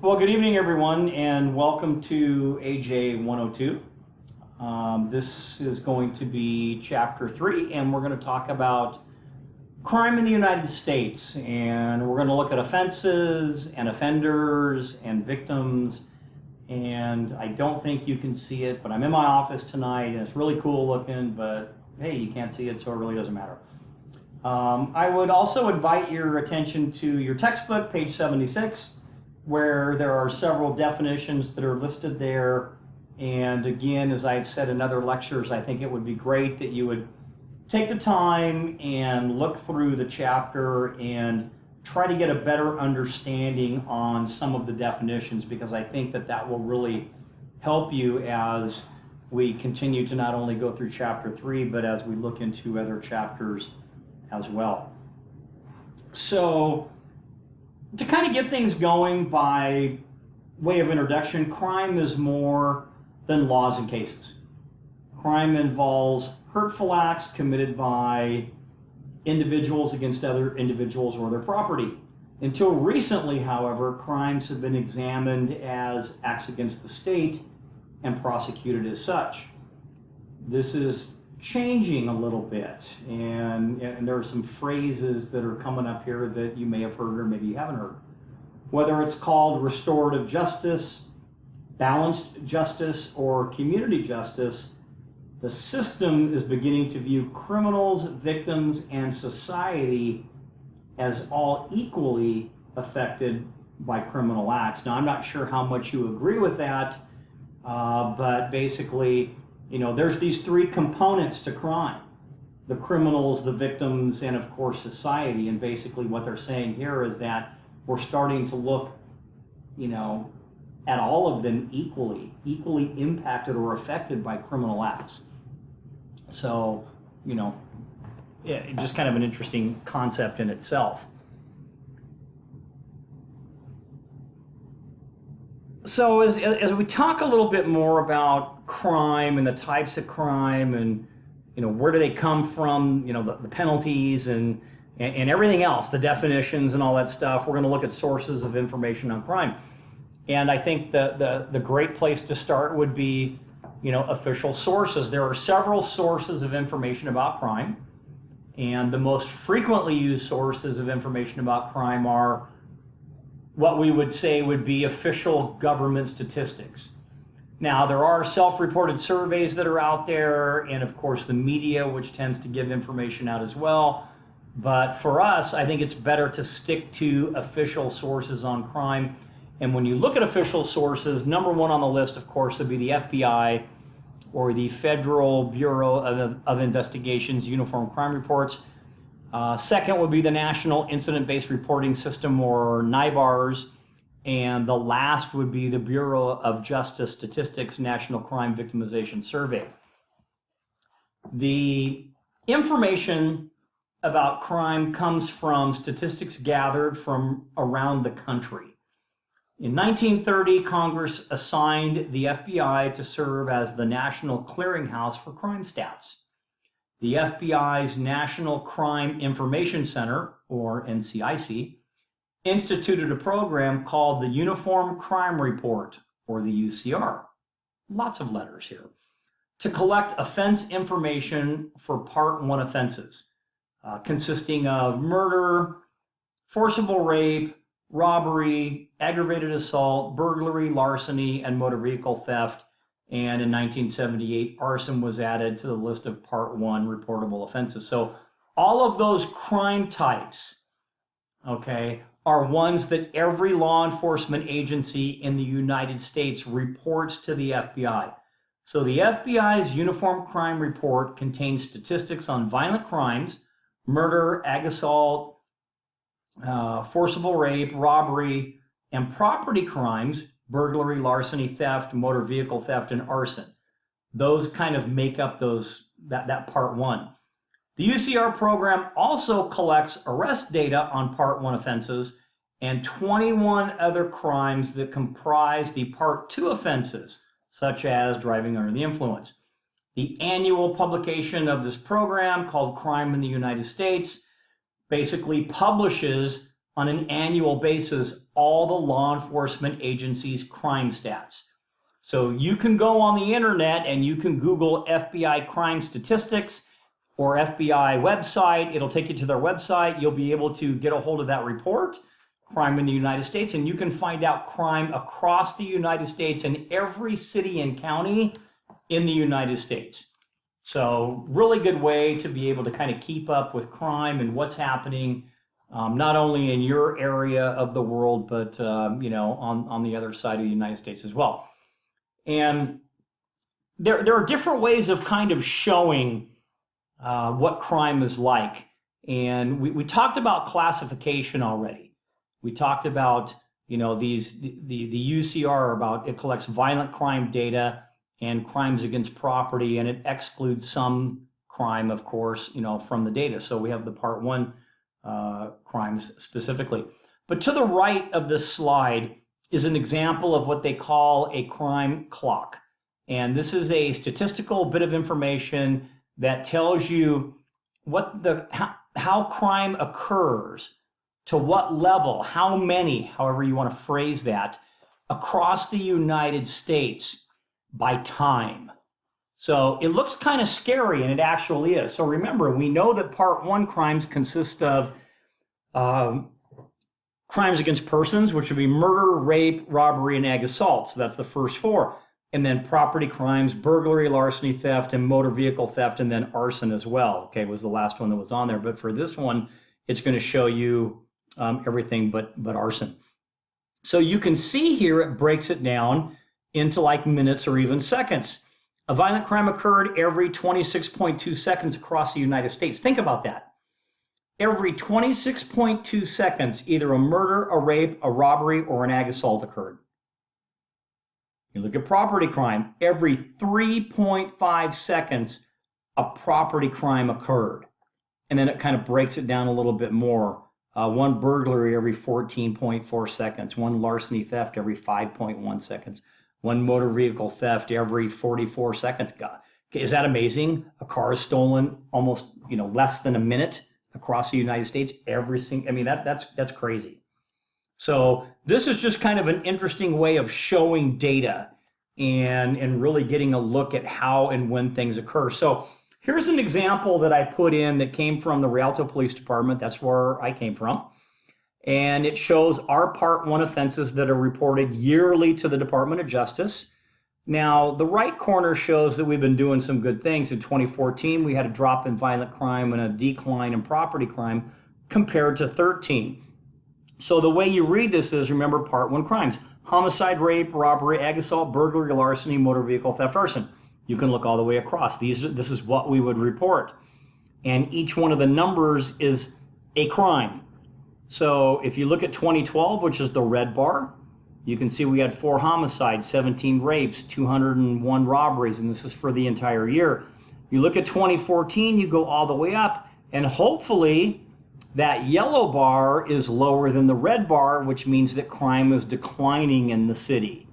Well, good evening, everyone, and welcome to AJ 102. This is going to be Chapter 3, and we're going to talk about crime in the United States. And we're going to look at offenses and offenders and victims. And I don't think you can see it, but I'm in my office tonight, and it's really cool looking, but hey, you can't see it, so it really doesn't matter. I would also invite your attention to your textbook, page 76. Where there are several definitions that are listed there. And again, as I've said in other lectures, I think it would be great that you would take the time and look through the chapter and try to get a better understanding on some of the definitions, because I think that that will really help you as we continue to not only go through Chapter 3, but as we look into other chapters as well. So, to kind of get things going by way of introduction, crime is more than laws and cases. Crime involves hurtful acts committed by individuals against other individuals or their property. Until recently, however, crimes have been examined as acts against the state and prosecuted as such. This is changing a little bit, and there are some phrases that are coming up here that you may have heard or maybe you haven't heard. Whether it's called restorative justice, balanced justice, or community justice, the system is beginning to view criminals, victims, and society as all equally affected by criminal acts. Now, I'm not sure how much you agree with that, but basically, there's these three components to crime: the criminals, the victims, and of course society. And basically what they're saying here is that we're starting to look, at all of them equally impacted or affected by criminal acts. So, just kind of an interesting concept in itself. So as we talk a little bit more about crime and the types of crime and where do they come from, the penalties and everything else, the definitions and all that stuff, we're going to look at sources of information on crime. And I think the great place to start would be official sources. There are several sources of information about crime, and the most frequently used sources of information about crime are what we would say would be official government statistics. Now, there are self-reported surveys that are out there, and of course the media, which tends to give information out as well. But for us, I think it's better to stick to official sources on crime. And when you look at official sources, number one on the list, of course, would be the FBI or the Federal Bureau of Investigation's Uniform Crime Reports. Second would be the National Incident-Based Reporting System, or NIBARS, and the last would be the Bureau of Justice Statistics National Crime Victimization Survey. The information about crime comes from statistics gathered from around the country. In 1930, Congress assigned the FBI to serve as the National Clearinghouse for Crime Stats. The FBI's National Crime Information Center, or NCIC, instituted a program called the Uniform Crime Report, or the UCR. Lots of letters here. To collect offense information for Part 1 offenses, consisting of murder, forcible rape, robbery, aggravated assault, burglary, larceny, and motor vehicle theft. And in 1978, arson was added to the list of Part 1 reportable offenses. So all of those crime types, are ones that every law enforcement agency in the United States reports to the FBI. So the FBI's Uniform Crime Report contains statistics on violent crimes, murder, ag assault, forcible rape, robbery, and property crimes, burglary, larceny, theft, motor vehicle theft, and arson. Those kind of make up that Part 1. The UCR program also collects arrest data on Part 1 offenses and 21 other crimes that comprise the Part 2 offenses, such as driving under the influence. The annual publication of this program, called Crime in the United States, basically publishes on an annual basis all the law enforcement agencies' crime stats. So you can go on the internet and you can Google FBI crime statistics or FBI website. It'll take you to their website. You'll be able to get a hold of that report, Crime in the United States, and you can find out crime across the United States in every city and county in the United States. So really good way to be able to kind of keep up with crime and what's happening, not only in your area of the world, but on the other side of the United States as well. And there are different ways of kind of showing what crime is like. And we talked about classification already. We talked about, the UCR, about it collects violent crime data and crimes against property, and it excludes some crime, of course, from the data. So we have the Part 1 crimes specifically. But to the right of this slide is an example of what they call a crime clock. And this is a statistical bit of information that tells you how crime occurs, to what level, how many, however you want to phrase that, across the United States by time. So it looks kind of scary, and it actually is. So remember, we know that Part 1 crimes consist of crimes against persons, which would be murder, rape, robbery, and ag assault. So that's the first 4. And then property crimes, burglary, larceny, theft, and motor vehicle theft, and then arson as well. Okay, was the last one that was on there. But for this one, it's going to show you everything but arson. So you can see here, it breaks it down into like minutes or even seconds. A violent crime occurred every 26.2 seconds across the United States. Think about that. Every 26.2 seconds, either a murder, a rape, a robbery, or an ag assault occurred. You look at property crime, every 3.5 seconds, a property crime occurred. And then it kind of breaks it down a little bit more. One burglary every 14.4 seconds, one larceny theft every 5.1 seconds, one motor vehicle theft every 44 seconds. God, is that amazing? A car is stolen almost, less than a minute across the United States. That's crazy. So this is just kind of an interesting way of showing data and really getting a look at how and when things occur. So here's an example that I put in that came from the Rialto Police Department. That's where I came from. And it shows our Part 1 offenses that are reported yearly to the Department of Justice. Now, the right corner shows that we've been doing some good things. In 2014, we had a drop in violent crime and a decline in property crime compared to 13. So the way you read this is, remember, Part 1 crimes: homicide, rape, robbery, ag assault, burglary, larceny, motor vehicle theft, arson. You can look all the way across. This is what we would report. And each one of the numbers is a crime. So if you look at 2012, which is the red bar, you can see we had 4 homicides, 17 rapes, 201 robberies, and this is for the entire year. You look at 2014, you go all the way up, and hopefully that yellow bar is lower than the red bar, which means that crime is declining in the city.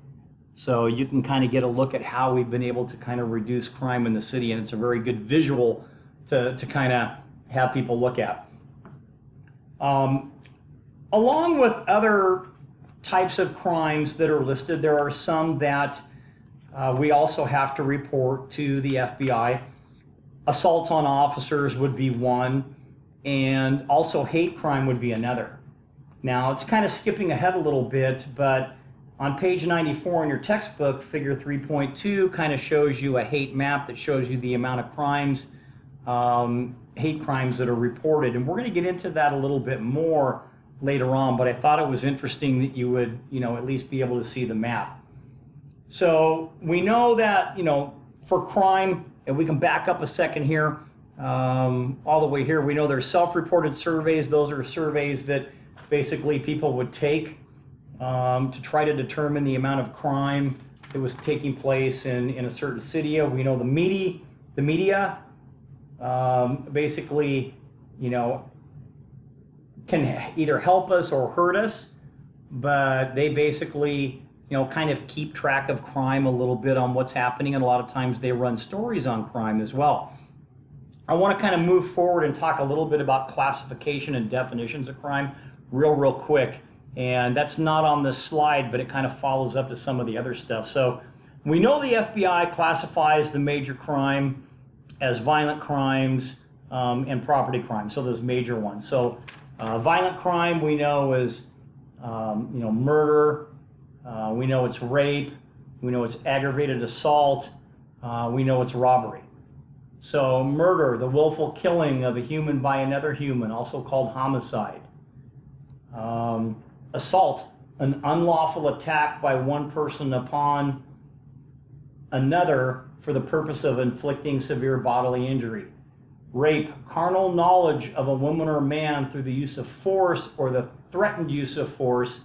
So you can kind of get a look at how we've been able to kind of reduce crime in the city, and it's a very good visual to kind of have people look at. Along with other types of crimes that are listed, there are some that we also have to report to the FBI. Assaults on officers would be one, and also hate crime would be another. Now, it's kind of skipping ahead a little bit, but on page 94 in your textbook, figure 3.2 kind of shows you a hate map that shows you the amount of crimes, hate crimes that are reported. And we're going to get into that a little bit more later on, but I thought it was interesting that you would, at least be able to see the map. So we know that, for crime, and we can back up a second here, all the way here, we know there's self-reported surveys. Those are surveys that basically people would take to try to determine the amount of crime that was taking place in a certain city. We know the media basically, can either help us or hurt us, but they basically, kind of keep track of crime a little bit on what's happening, and a lot of times they run stories on crime as well. I want to kind of move forward and talk a little bit about classification and definitions of crime real quick. And that's not on this slide, but it kind of follows up to some of the other stuff. So we know the FBI classifies the major crime as violent crimes and property crimes. So those major ones. So violent crime we know is murder. We know it's rape. We know it's aggravated assault. We know it's robbery. So murder, the willful killing of a human by another human, also called homicide. Assault, an unlawful attack by one person upon another for the purpose of inflicting severe bodily injury. Rape, carnal knowledge of a woman or man through the use of force or the threatened use of force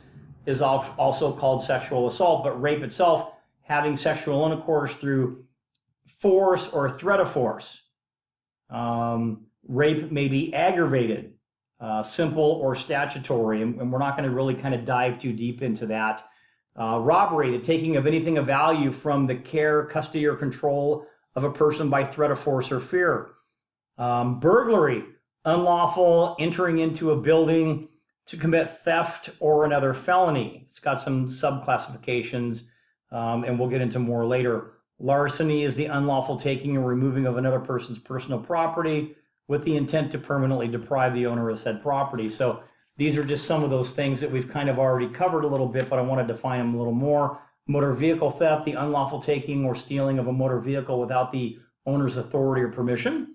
is also called sexual assault, but rape itself, having sexual intercourse through force or threat of force. Rape may be aggravated, simple or statutory, and we're not going to really kind of dive too deep into that. Robbery, the taking of anything of value from the care, custody, or control of a person by threat of force or fear. Burglary, unlawful entering into a building to commit theft or another felony. It's got some subclassifications, and we'll get into more later. Larceny is the unlawful taking or removing of another person's personal property with the intent to permanently deprive the owner of said property. So these are just some of those things that we've kind of already covered a little bit, but I want to define them a little more. Motor vehicle theft, the unlawful taking or stealing of a motor vehicle without the owner's authority or permission.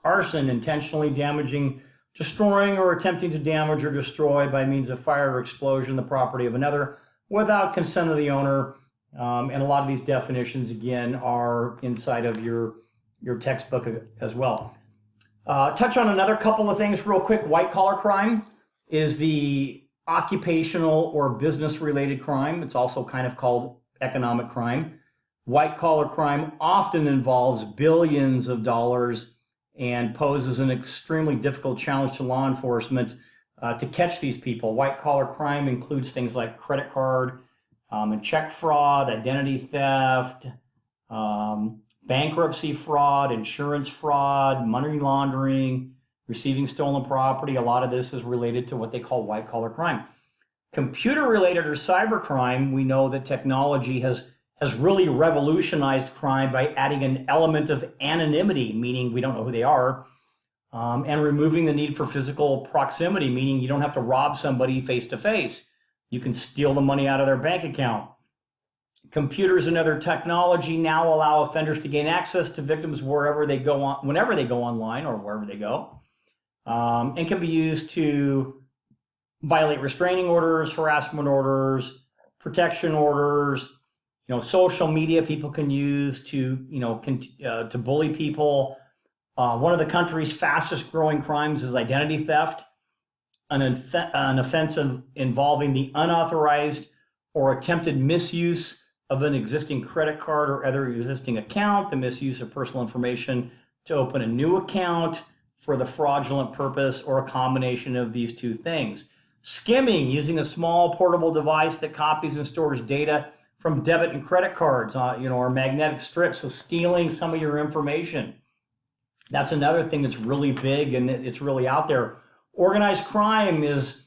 Arson, intentionally damaging, destroying, or attempting to damage or destroy by means of fire or explosion the property of another without consent of the owner. And a lot of these definitions, again, are inside of your textbook as well. Touch on another couple of things real quick. White-collar crime is the occupational or business-related crime. It's also kind of called economic crime. White-collar crime often involves billions of dollars and poses an extremely difficult challenge to law enforcement to catch these people. White-collar crime includes things like credit card and check fraud, identity theft, bankruptcy fraud, insurance fraud, money laundering, receiving stolen property. A lot of this is related to what they call white-collar crime. Computer-related or cyber crime, we know that technology has really revolutionized crime by adding an element of anonymity, meaning we don't know who they are, and removing the need for physical proximity, meaning you don't have to rob somebody face-to-face. You can steal the money out of their bank account. Computers and other technology now allow offenders to gain access to victims wherever they go on, whenever they go online or wherever they go, and can be used to violate restraining orders, harassment orders, protection orders. Social media people can use to to bully people. One of the country's fastest growing crimes is identity theft, an offense involving the unauthorized or attempted misuse of an existing credit card or other existing account, the misuse of personal information to open a new account for the fraudulent purpose, or a combination of these two things. Skimming, using a small portable device that copies and stores data from debit and credit cards, or magnetic strips, so stealing some of your information. That's another thing that's really big and it's really out there. Organized crime is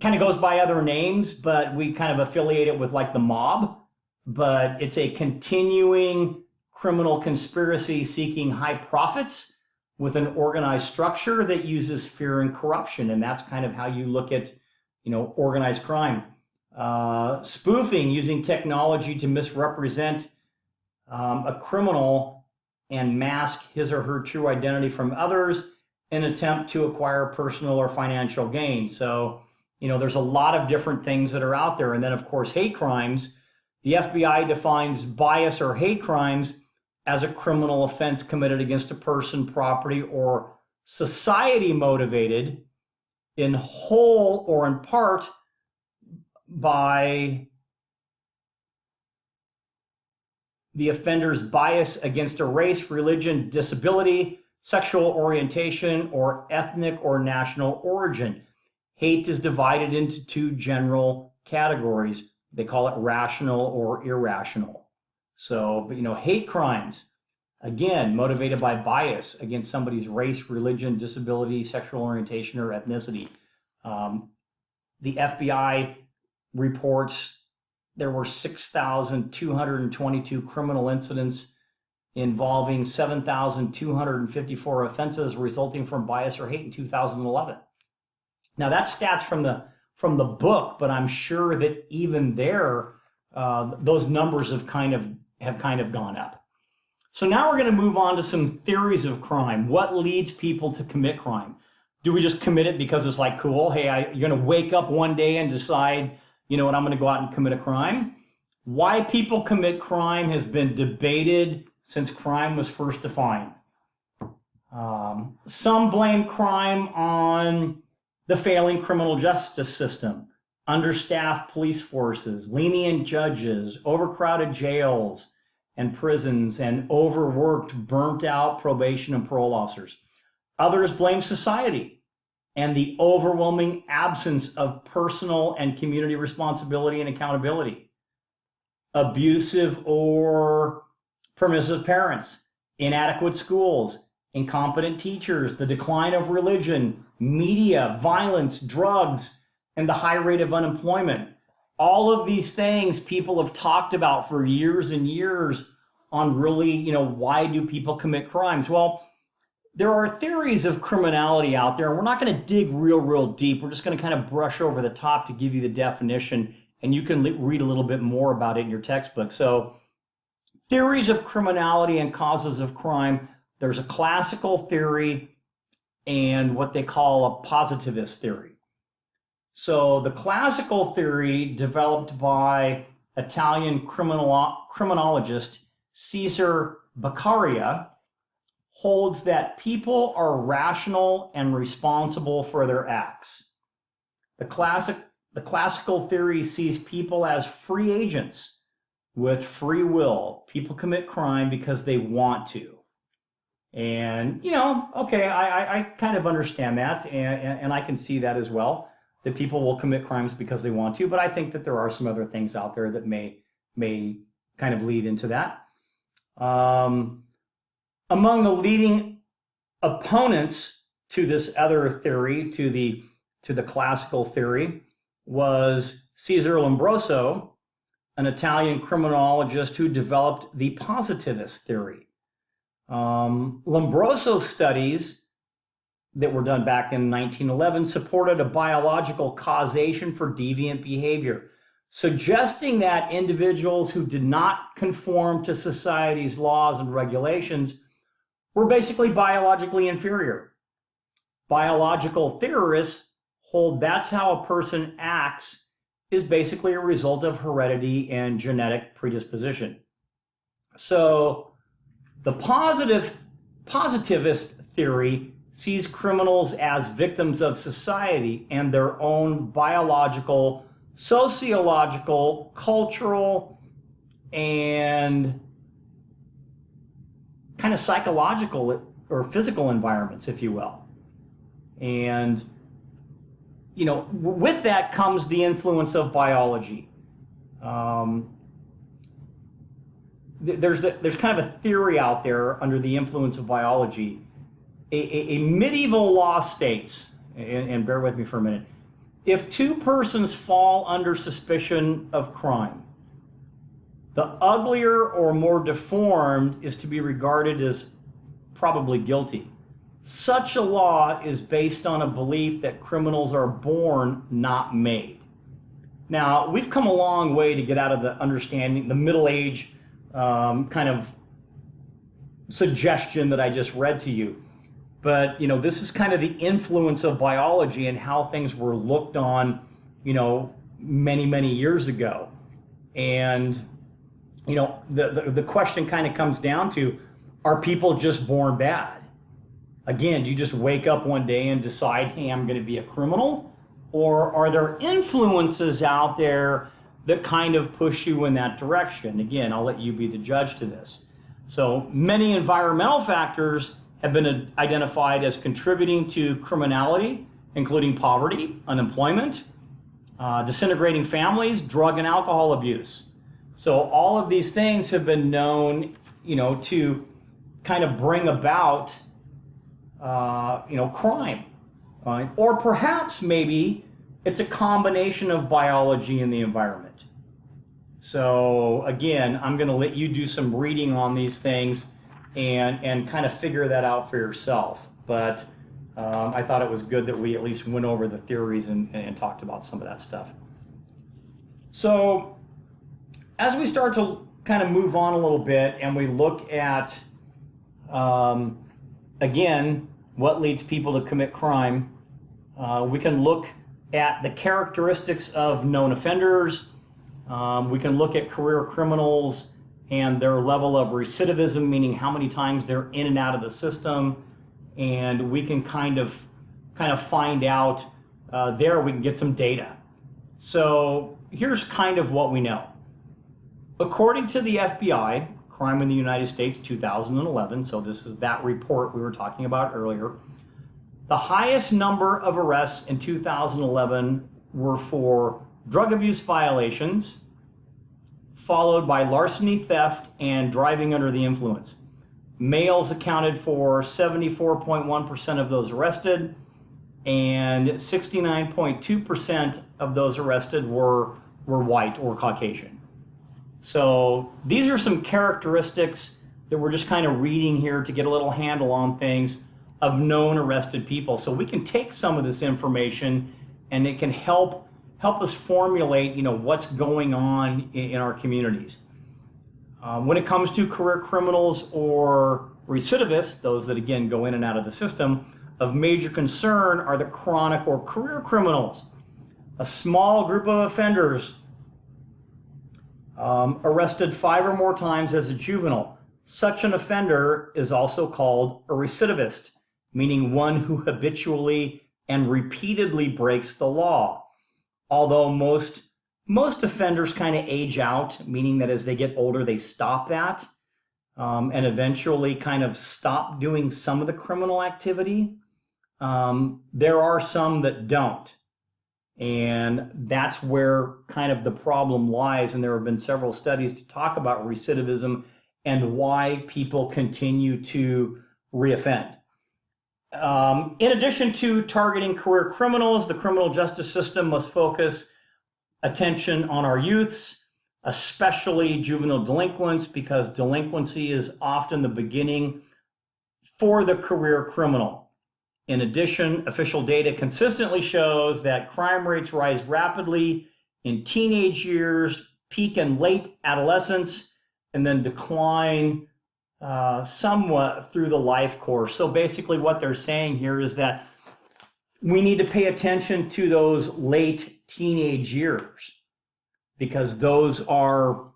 kind of goes by other names, but we kind of affiliate it with like the mob, but it's a continuing criminal conspiracy seeking high profits with an organized structure that uses fear and corruption. And that's kind of how you look at, organized crime. Spoofing, using technology to misrepresent a criminal and mask his or her true identity from others in an attempt to acquire personal or financial gain. So, there's a lot of different things that are out there. And then, of course, hate crimes. The FBI defines bias or hate crimes as a criminal offense committed against a person, property, or society motivated in whole or in part by the offender's bias against a race, religion, disability, sexual orientation, or ethnic or national origin. Hate is divided into two general categories. They call it rational or irrational. So, hate crimes, Again, motivated by bias against somebody's race, religion, disability, sexual orientation, or ethnicity. The FBI reports there were 6,222 criminal incidents involving 7,254 offenses resulting from bias or hate in 2011. Now that's stats from the book, but I'm sure that even there, those numbers have kind of gone up. So now we're going to move on to some theories of crime. What leads people to commit crime? Do we just commit it because it's like cool? Hey, you're going to wake up one day and decide, you know what, I'm going to go out and commit a crime. Why people commit crime has been debated since crime was first defined. Some blame crime on the failing criminal justice system, understaffed police forces, lenient judges, overcrowded jails and prisons, and overworked, burnt out probation and parole officers. Others blame society and the overwhelming absence of personal and community responsibility and accountability. Abusive or permissive parents, inadequate schools, incompetent teachers, the decline of religion, media, violence, drugs, and the high rate of unemployment. All of these things people have talked about for years and years on really, why do people commit crimes? Well, there are theories of criminality out there, and we're not going to dig real deep. We're just going to kind of brush over the top to give you the definition, and you can read a little bit more about it in your textbook. So, theories of criminality and causes of crime. There's a classical theory and what they call a positivist theory. So the classical theory, developed by Italian criminologist Cesare Beccaria, holds that people are rational and responsible for their acts. The classical theory sees people as free agents with free will. People commit crime because they want to. And, okay, I kind of understand that, and I can see that as well, that people will commit crimes because they want to, but I think that there are some other things out there that may kind of lead into that. Among the leading opponents to this other theory, to the classical theory, was Cesare Lombroso, an Italian criminologist who developed the positivist theory. Lombroso's studies that were done back in 1911 supported a biological causation for deviant behavior, suggesting that individuals who did not conform to society's laws and regulations were basically biologically inferior. Biological theorists hold that's how a person acts is basically a result of heredity and genetic predisposition. So the positivist theory sees criminals as victims of society and their own biological, sociological, cultural, and kind of psychological or physical environments, if you will. And, with that comes the influence of biology. There's kind of a theory out there under the influence of biology. A medieval law states, and bear with me for a minute, if two persons fall under suspicion of crime, the uglier or more deformed is to be regarded as probably guilty. Such a law is based on a belief that criminals are born, not made. Now, we've come a long way to get out of the understanding, the Middle Age kind of suggestion that I just read to you. But, this is kind of the influence of biology and how things were looked on, many years ago. And, the question kind of comes down to, are people just born bad? Again, do you just wake up one day and decide, hey, I'm going to be a criminal? Or are there influences out there that kind of push you in that direction? Again, I'll let you be the judge to this. So many environmental factors have been identified as contributing to criminality, including poverty, unemployment, disintegrating families, drug and alcohol abuse. So all of these things have been known, to kind of bring about, crime. Or perhaps maybe it's a combination of biology and the environment. So again, I'm going to let you do some reading on these things and kind of figure that out for yourself. But I thought it was good that we at least went over the theories and talked about some of that stuff. So as we start to kind of move on a little bit and we look at, again, what leads people to commit crime, we can look at the characteristics of known offenders. We can look at career criminals and their level of recidivism, meaning how many times they're in and out of the system. And we can kind of find out there, we can get some data. So here's kind of what we know. According to the FBI, Crime in the United States 2011, so this is that report we were talking about earlier, the highest number of arrests in 2011 were for drug abuse violations, followed by larceny, theft, and driving under the influence. Males accounted for 74.1% of those arrested, and 69.2% of those arrested were white or Caucasian. So these are some characteristics that we're just kind of reading here to get a little handle on things of known arrested people. So we can take some of this information and it can help us formulate, what's going on in our communities. When it comes to career criminals or recidivists, those that again go in and out of the system, of major concern are the chronic or career criminals, a small group of offenders arrested 5 or more times as a juvenile. Such an offender is also called a recidivist, meaning one who habitually and repeatedly breaks the law. Although most offenders kind of age out, meaning that as they get older, they stop that and eventually kind of stop doing some of the criminal activity. There are some that don't. And that's where kind of the problem lies. And there have been several studies to talk about recidivism and why people continue to reoffend. In addition to targeting career criminals, the criminal justice system must focus attention on our youths, especially juvenile delinquents, because delinquency is often the beginning for the career criminal. In addition, official data consistently shows that crime rates rise rapidly in teenage years, peak in late adolescence, and then decline somewhat through the life course. So basically what they're saying here is that we need to pay attention to those late teenage years, because those are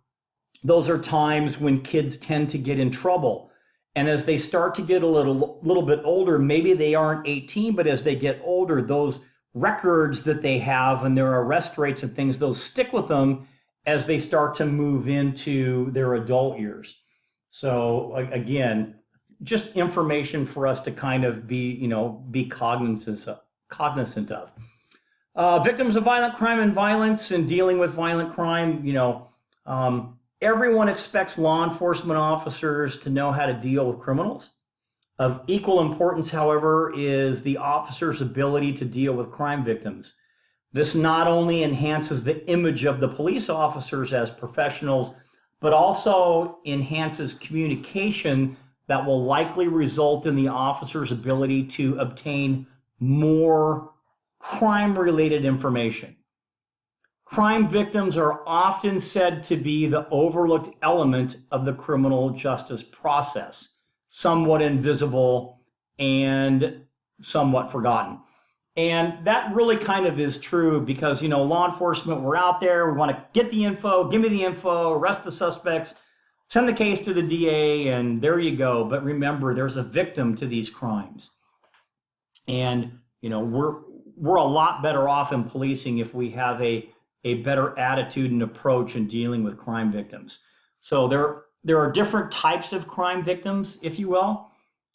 times when kids tend to get in trouble. And as they start to get a little bit older, maybe they aren't 18, but as they get older, those records that they have and their arrest rates and things, those stick with them as they start to move into their adult years. So again, just information for us to kind of be cognizant of. Victims of violent crime and violence and dealing with violent crime, everyone expects law enforcement officers to know how to deal with criminals. Of equal importance, however, is the officer's ability to deal with crime victims. This not only enhances the image of the police officers as professionals, but also enhances communication that will likely result in the officer's ability to obtain more crime-related information. Crime victims are often said to be the overlooked element of the criminal justice process, somewhat invisible and somewhat forgotten. And that really kind of is true because, law enforcement, we're out there, we want to get the info, give me the info, arrest the suspects, send the case to the DA, and there you go. But remember, there's a victim to these crimes. And, we're a lot better off in policing if we have a better attitude and approach in dealing with crime victims. So there are different types of crime victims, if you will.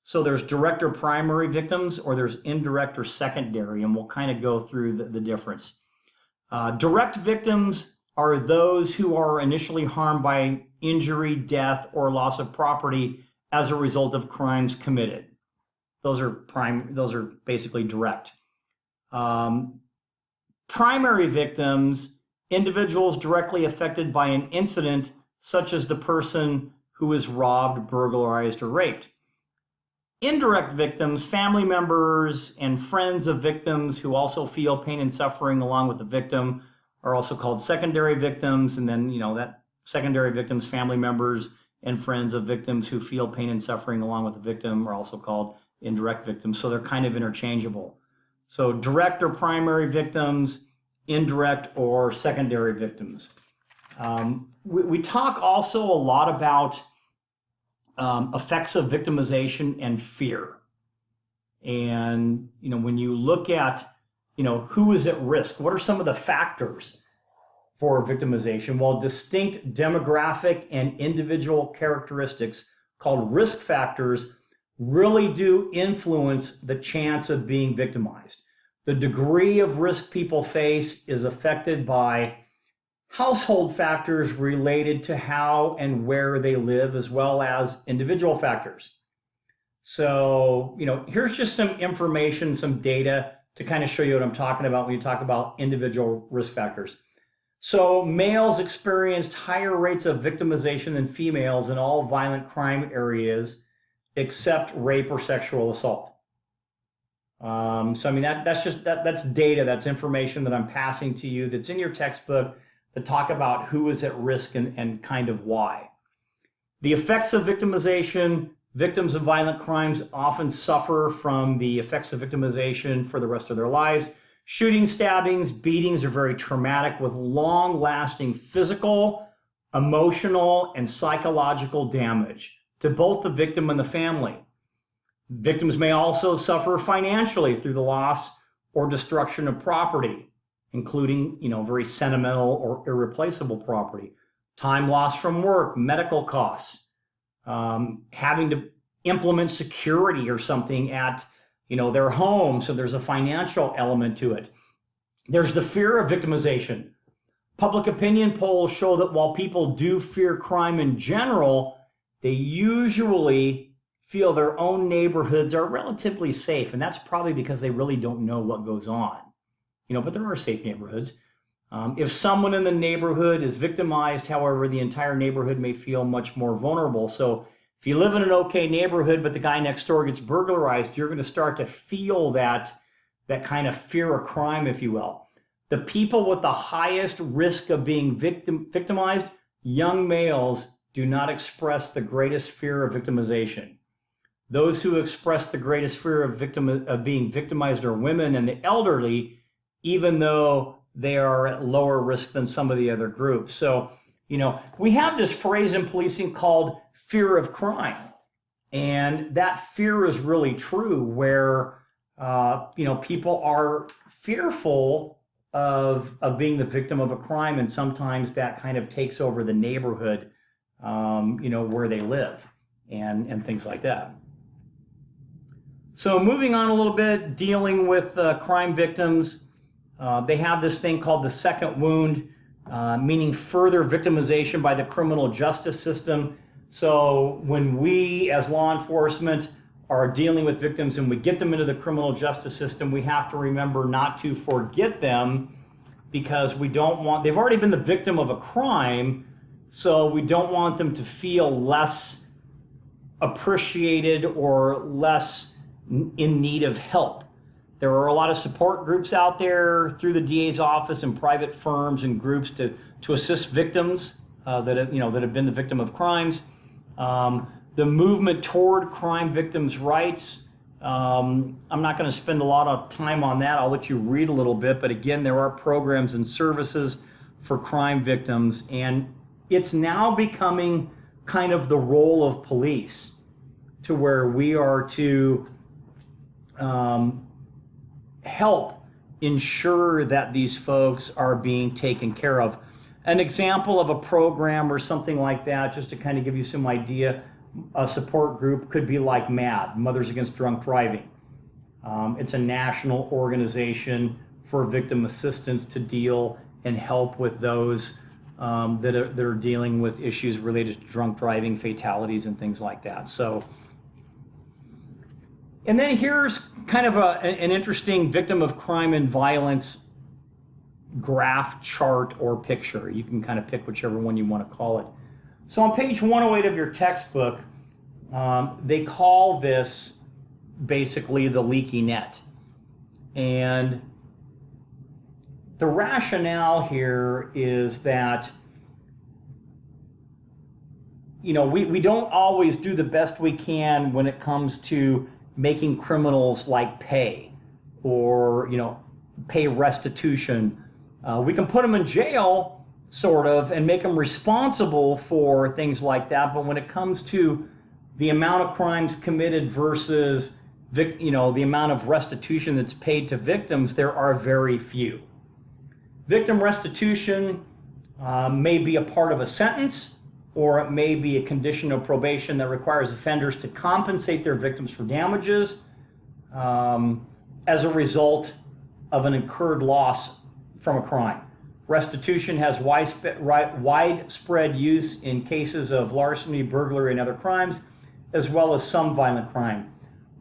So there's direct or primary victims, or there's indirect or secondary, and we'll kind of go through the difference. Direct victims are those who are initially harmed by injury, death, or loss of property as a result of crimes committed. Those are basically direct. Primary victims, individuals directly affected by an incident such as the person who is robbed, burglarized, or raped. Indirect victims, family members and friends of victims who also feel pain and suffering along with the victim, are also called secondary victims. And then, that secondary victims, family members and friends of victims who feel pain and suffering along with the victim, are also called indirect victims. So they're kind of interchangeable. So direct or primary victims, indirect or secondary victims. We talk also a lot about effects of victimization and fear. And, when you look at, who is at risk, what are some of the factors for victimization? Well, distinct demographic and individual characteristics called risk factors really do influence the chance of being victimized. The degree of risk people face is affected by household factors related to how and where they live, as well as individual factors. So, here's just some information, some data to kind of show you what I'm talking about when you talk about individual risk factors. So males experienced higher rates of victimization than females in all violent crime areas except rape or sexual assault. That's data, that's information that I'm passing to you that's in your textbook that talk about who is at risk and kind of why. The effects of victimization, victims of violent crimes often suffer from the effects of victimization for the rest of their lives. Shootings, stabbings, beatings are very traumatic with long-lasting physical, emotional, and psychological damage to both the victim and the family. Victims may also suffer financially through the loss or destruction of property, including, very sentimental or irreplaceable property, time lost from work, medical costs, having to implement security or something at, their home. So there's a financial element to it. There's the fear of victimization. Public opinion polls show that while people do fear crime in general, they usually feel their own neighborhoods are relatively safe. And that's probably because they really don't know what goes on. But there are safe neighborhoods. If someone in the neighborhood is victimized, however, the entire neighborhood may feel much more vulnerable. So if you live in an okay neighborhood, but the guy next door gets burglarized, you're going to start to feel that kind of fear of crime, if you will. The people with the highest risk of being victimized, young males, do not express the greatest fear of victimization. Those who express the greatest fear of being victimized are women and the elderly, even though they are at lower risk than some of the other groups. So, we have this phrase in policing called fear of crime. And that fear is really true where, people are fearful of being the victim of a crime. And sometimes that kind of takes over the neighborhood, where they live and things like that. So moving on a little bit, dealing with crime victims, they have this thing called the second wound, meaning further victimization by the criminal justice system. So when we as law enforcement are dealing with victims and we get them into the criminal justice system, we have to remember not to forget them, because we don't want, they've already been the victim of a crime, so we don't want them to feel less appreciated or less in need of help. There are a lot of support groups out there through the DA's office and private firms and groups to assist victims that have been the victim of crimes. The movement toward crime victims' rights. I'm not going to spend a lot of time on that. I'll let you read a little bit. But again, there are programs and services for crime victims, and it's now becoming kind of the role of police, to where we are to help ensure that these folks are being taken care of. An example of a program or something like that, just to kind of give you some idea, a support group could be like MAD, Mothers Against Drunk Driving. It's a national organization for victim assistance to deal and help with those that are dealing with issues related to drunk driving, fatalities, and things like that. So, and then here's kind of an interesting victim of crime and violence graph, chart, or picture. You can kind of pick whichever one you want to call it. So on page 108 of your textbook, they call this basically the leaky net. And the rationale here is that, we don't always do the best we can when it comes to making criminals like pay or, pay restitution. We can put them in jail, sort of, and make them responsible for things like that. But when it comes to the amount of crimes committed versus, the amount of restitution that's paid to victims, there are very few. Victim restitution may be a part of a sentence, or it may be a condition of probation that requires offenders to compensate their victims for damages as a result of an incurred loss from a crime. Restitution has widespread use in cases of larceny, burglary, and other crimes, as well as some violent crime.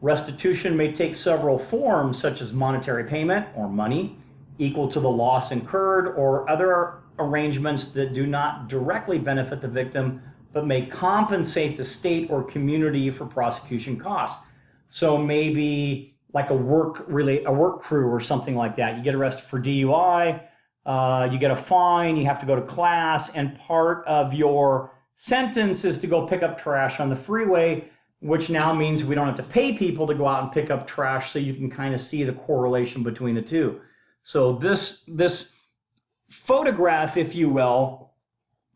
Restitution may take several forms, such as monetary payment or money equal to the loss incurred, or other arrangements that do not directly benefit the victim but may compensate the state or community for prosecution costs. So maybe like a work crew or something like that. You get arrested for DUI, you get a fine, you have to go to class, and part of your sentence is to go pick up trash on the freeway, which now means we don't have to pay people to go out and pick up trash, so you can kind of see the correlation between the two. So this photograph, if you will,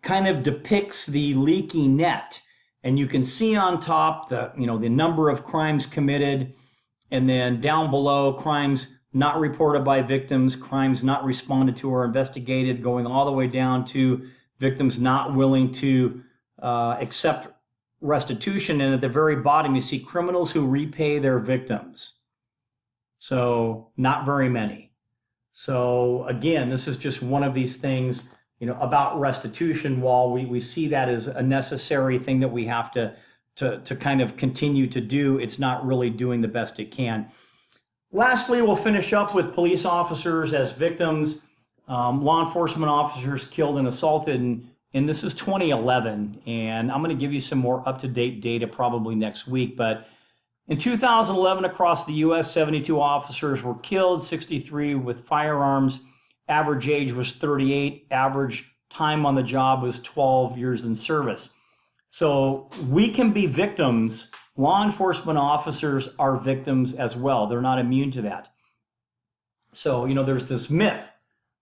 kind of depicts the leaky net, and you can see on top the number of crimes committed, and then down below crimes not reported by victims, crimes not responded to or investigated, going all the way down to victims not willing to accept restitution. And at the very bottom, you see criminals who repay their victims. So not very many. So again, this is just one of these things, about restitution. While we see that as a necessary thing that we have to kind of continue to do, it's not really doing the best it can. Lastly, we'll finish up with police officers as victims. Law enforcement officers killed and assaulted, and this is 2011, and I'm going to give you some more up-to-date data probably next week. But in 2011, across the U.S., 72 officers were killed, 63 with firearms. Average age was 38. Average time on the job was 12 years in service. So we can be victims. Law enforcement officers are victims as well. They're not immune to that. So, there's this myth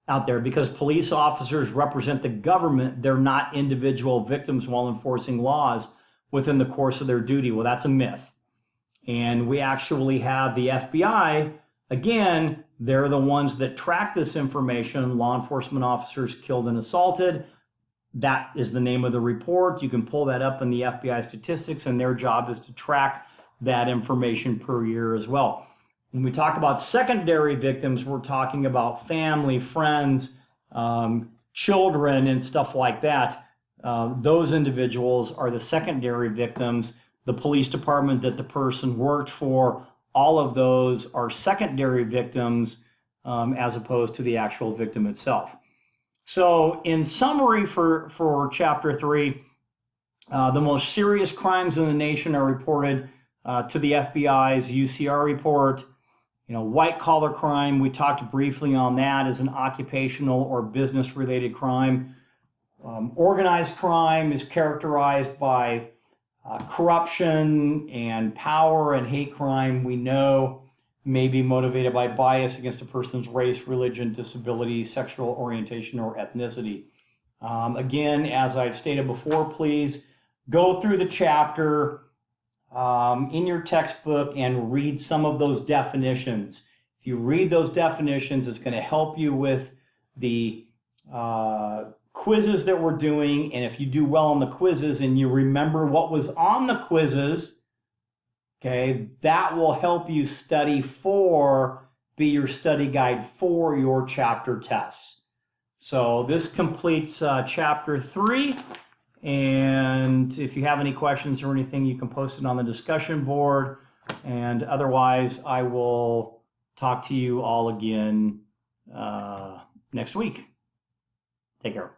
out there, because police officers represent the government, they're not individual victims while enforcing laws within the course of their duty. Well, that's a myth. And we actually have the FBI. Again, they're the ones that track this information. Law enforcement officers killed and assaulted. That is the name of the report. You can pull that up in the FBI statistics, and their job is to track that information per year as well. When we talk about secondary victims, we're talking about family, friends, children, and stuff like that. Those individuals are the secondary victims. The police department that the person worked for, all of those are secondary victims as opposed to the actual victim itself. So in summary for Chapter 3, the most serious crimes in the nation are reported to the FBI's UCR report. White-collar crime, we talked briefly on that, as an occupational or business-related crime. Organized crime is characterized by corruption and power, and hate crime, we know, may be motivated by bias against a person's race, religion, disability, sexual orientation, or ethnicity. Again, as I've stated before, please go through the chapter in your textbook and read some of those definitions. If you read those definitions, it's going to help you with the quizzes that we're doing. And if you do well on the quizzes and you remember what was on the quizzes, okay, that will help you be your study guide for your chapter tests. So this completes chapter 3. And if you have any questions or anything, you can post it on the discussion board. And otherwise, I will talk to you all again next week. Take care.